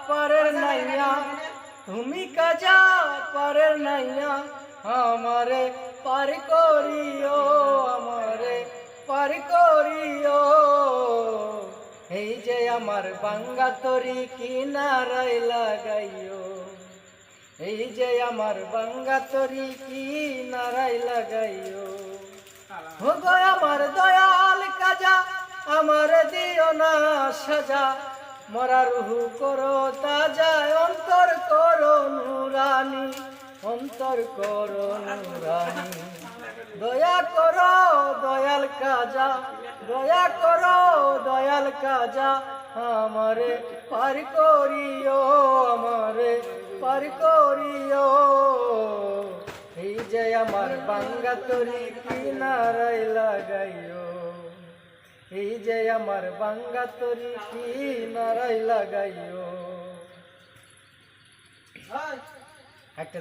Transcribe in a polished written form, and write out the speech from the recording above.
পারের নাইয়া, তুমি কাজা পারের নাইয়া, আমারে পার করিও, আমারে পার করিও। এই যে আমার বাঙ্গা তরি কিনারায় লাগাইও, এই যে আমার বাঙ্গা তরি কিনারায় লাগাইও। ও গো আমার দয়াল কাজা, আমার দিও না সাজা, মরা রুহু করো তাজা, অন্তর করো নুরানি, অন্তর করো নুরানি। দয়া করো দয়াল কাজা, দয়া করো দয়াল কাজা, আমারে পার করিও, আমারে পার করিও। এই যে আমার বাঙ্গা তরি কিনারায় লাগাইও, এই যে আমার বাঙ্গা তরি কিনারায় লাগাইও। একটা